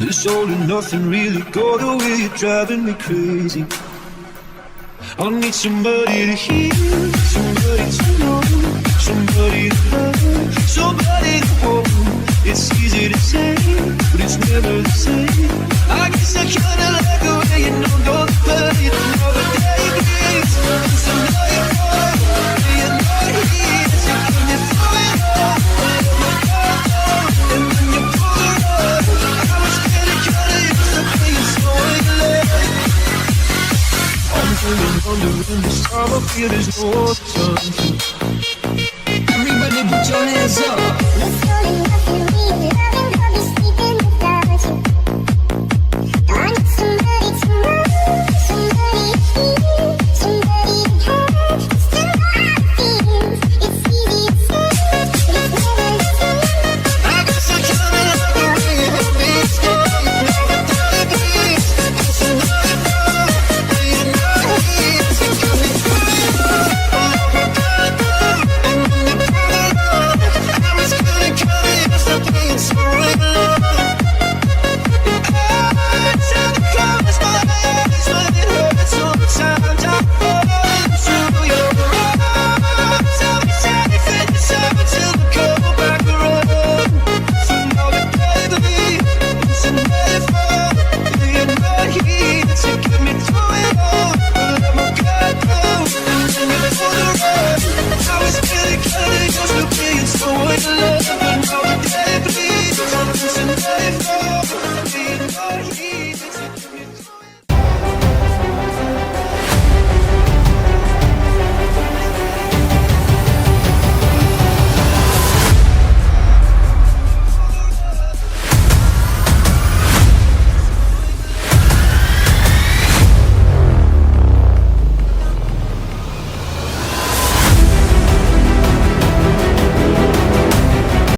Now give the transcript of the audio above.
This all and nothing really got away, you're driving me crazy. I need somebody to hear, somebody to know, somebody to love, somebody to hold. It's easy to say, but it's never the same. I guess I kinda like the way you know, don't play it. Another day breeze, it's another call. You're not here, so can you throw it all? And when you pull it up, I was getting kinda used to being so in love. I'm feeling wondering this time I feel there's no time. Everybody put your hands up.